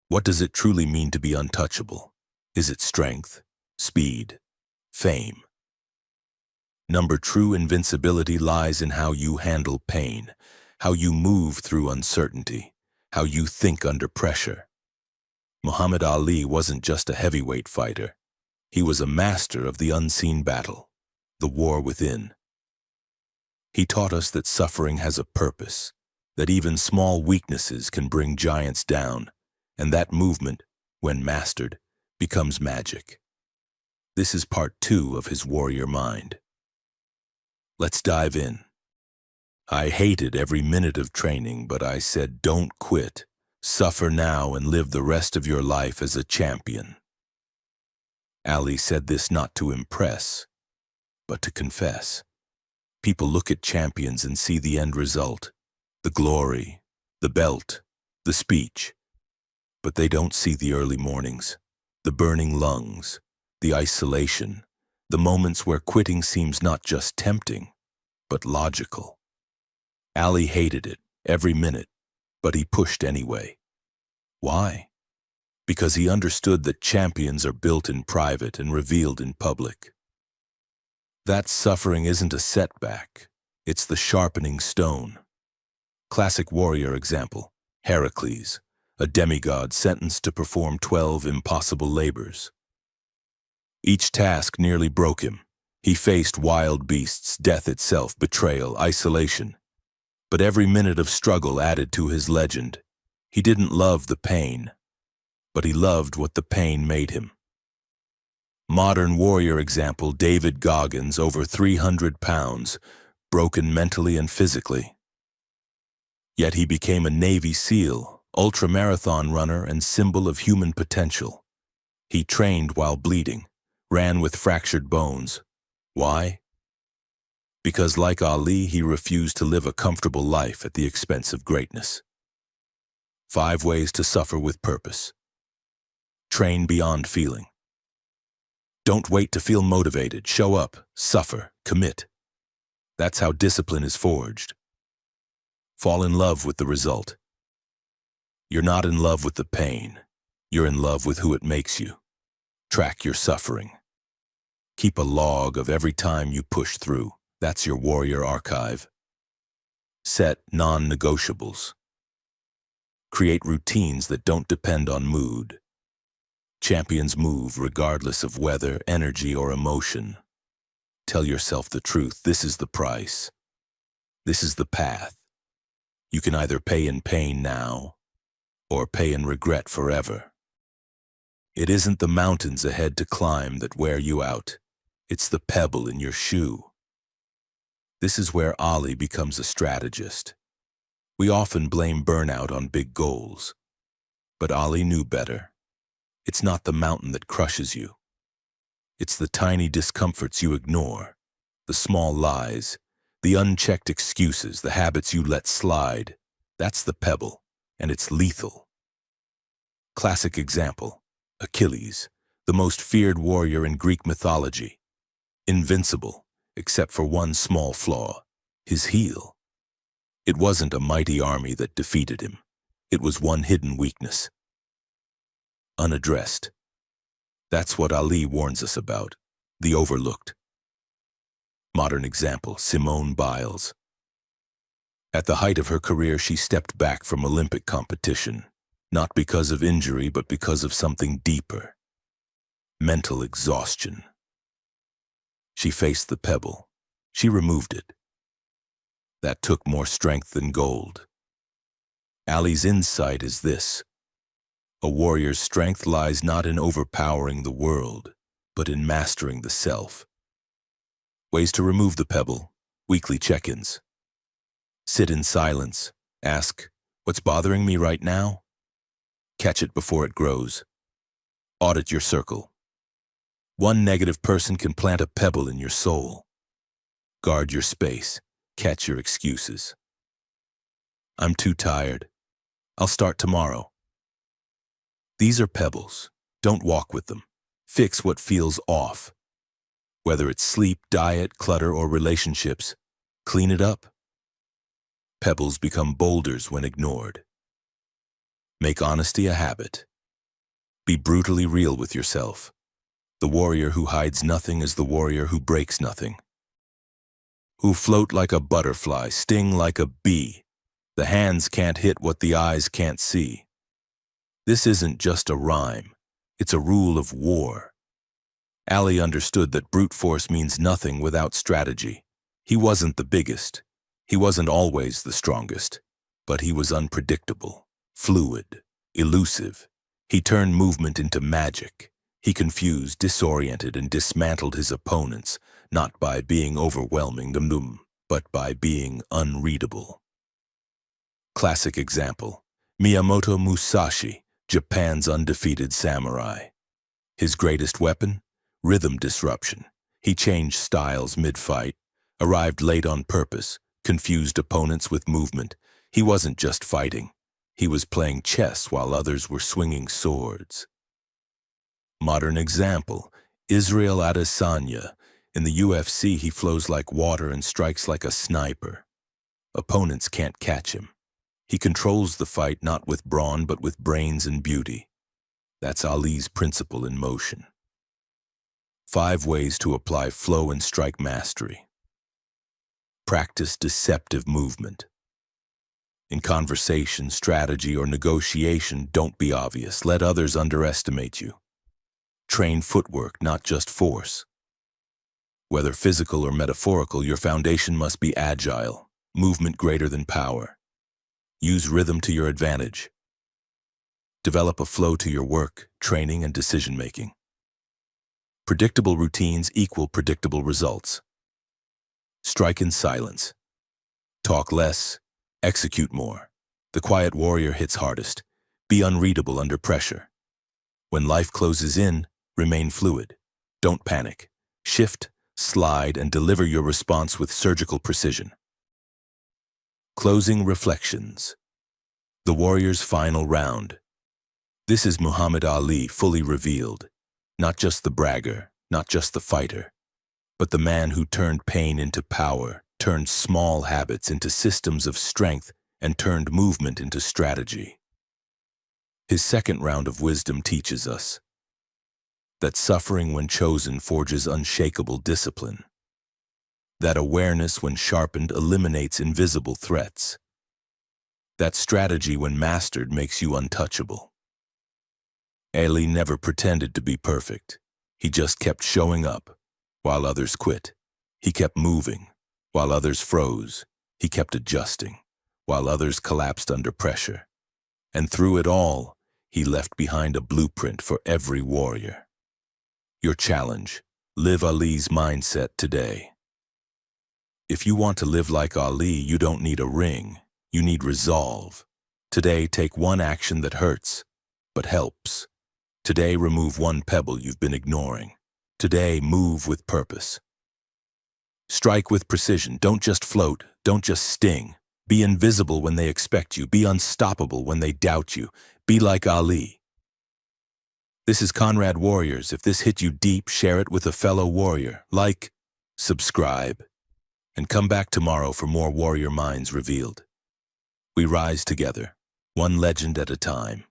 What does it truly mean to be untouchable? Is it strength, speed, fame? True invincibility lies in how you handle pain, how you move through uncertainty, how you think under pressure. Muhammad Ali wasn't just a heavyweight fighter. He was a master of the unseen battle, the war within. He taught us that suffering has a purpose, that even small weaknesses can bring giants down, and that movement, when mastered, becomes magic. This is part 2 of his warrior mind. Let's dive in. I hated every minute of training, but I said, don't quit. Suffer now and live the rest of your life as a champion. Ali said this not to impress, but to confess. People look at champions and see the end result, the glory, the belt, the speech. But they don't see the early mornings, the burning lungs, the isolation, the moments where quitting seems not just tempting, but logical. Ali hated it, every minute, but he pushed anyway. Why? Because he understood that champions are built in private and revealed in public. That suffering isn't a setback, it's the sharpening stone. Classic warrior example, Heracles, a demigod sentenced to perform 12 impossible labors. Each task nearly broke him. He faced wild beasts, death itself, betrayal, isolation. But every minute of struggle added to his legend. He didn't love the pain, but he loved what the pain made him. Modern warrior example, David Goggins, over 300 pounds, broken mentally and physically. Yet he became a Navy SEAL, ultramarathon runner, and symbol of human potential. He trained while bleeding, ran with fractured bones. Why? Because like Ali, he refused to live a comfortable life at the expense of greatness. 5 ways to suffer with purpose. Train beyond feeling. Don't wait to feel motivated. Show up, suffer, commit. That's how discipline is forged. Fall in love with the result. You're not in love with the pain. You're in love with who it makes you. Track your suffering. Keep a log of every time you push through. That's your warrior archive. Set non-negotiables. Create routines that don't depend on mood. Champions move regardless of weather, energy, or emotion. Tell yourself the truth. This is the price. This is the path. You can either pay in pain now, or pay in regret forever. It isn't the mountains ahead to climb that wear you out. It's the pebble in your shoe. This is where Ali becomes a strategist. We often blame burnout on big goals, but Ali knew better. It's not the mountain that crushes you. It's the tiny discomforts you ignore, the small lies, the unchecked excuses, the habits you let slide. That's the pebble, and it's lethal. Classic example, Achilles, the most feared warrior in Greek mythology. Invincible, except for one small flaw, his heel. It wasn't a mighty army that defeated him. It was one hidden weakness. Unaddressed. That's what Ali warns us about, the overlooked. Modern example, Simone Biles. At the height of her career, she stepped back from Olympic competition, not because of injury, but because of something deeper. Mental exhaustion. She faced the pebble. She removed it. That took more strength than gold. Ali's insight is this. A warrior's strength lies not in overpowering the world, but in mastering the self. Ways to remove the pebble, weekly check-ins. Sit in silence. Ask, what's bothering me right now? Catch it before it grows. Audit your circle. One negative person can plant a pebble in your soul. Guard your space. Catch your excuses. I'm too tired. I'll start tomorrow. These are pebbles. Don't walk with them. Fix what feels off. Whether it's sleep, diet, clutter, or relationships, clean it up. Pebbles become boulders when ignored. Make honesty a habit. Be brutally real with yourself. The warrior who hides nothing is the warrior who breaks nothing. Who float like a butterfly, sting like a bee. The hands can't hit what the eyes can't see. This isn't just a rhyme. It's a rule of war. Ali understood that brute force means nothing without strategy. He wasn't the biggest. He wasn't always the strongest. But he was unpredictable, fluid, elusive. He turned movement into magic. He confused, disoriented, and dismantled his opponents, not by being overwhelming, but by being unreadable. Classic example: Miyamoto Musashi, Japan's undefeated samurai. His greatest weapon? Rhythm disruption. He changed styles mid-fight, arrived late on purpose, confused opponents with movement. He wasn't just fighting. He was playing chess while others were swinging swords. Modern example: Israel Adesanya. In the UFC, he flows like water and strikes like a sniper. Opponents can't catch him. He controls the fight not with brawn but with brains and beauty. That's Ali's principle in motion. 5 ways to apply flow and strike mastery. Practice deceptive movement. In conversation, strategy, or negotiation, don't be obvious. Let others underestimate you. Train footwork, not just force. Whether physical or metaphorical, your foundation must be agile, movement greater than power. Use rhythm to your advantage. Develop a flow to your work, training, and decision-making. Predictable routines equal predictable results. Strike in silence. Talk less, execute more. The quiet warrior hits hardest. Be unreadable under pressure. When life closes in, remain fluid. Don't panic. Shift, slide, and deliver your response with surgical precision. Closing reflections. The warrior's final round. This is Muhammad Ali fully revealed. Not just the bragger, not just the fighter, but the man who turned pain into power, turned small habits into systems of strength, and turned movement into strategy. His second round of wisdom teaches us that suffering when chosen forges unshakable discipline, that awareness when sharpened eliminates invisible threats, that strategy when mastered makes you untouchable. Ali never pretended to be perfect. He just kept showing up while others quit. He kept moving while others froze. He kept adjusting while others collapsed under pressure. And through it all, he left behind a blueprint for every warrior. Your challenge: live Ali's mindset today. If you want to live like Ali, you don't need a ring. You need resolve. Today, take one action that hurts, but helps. Today, remove one pebble you've been ignoring. Today, move with purpose. Strike with precision. Don't just float. Don't just sting. Be invisible when they expect you. Be unstoppable when they doubt you. Be like Ali. This is Conrad Warriors. If this hit you deep, share it with a fellow warrior. Like, subscribe, and come back tomorrow for more warrior minds revealed. We rise together, one legend at a time.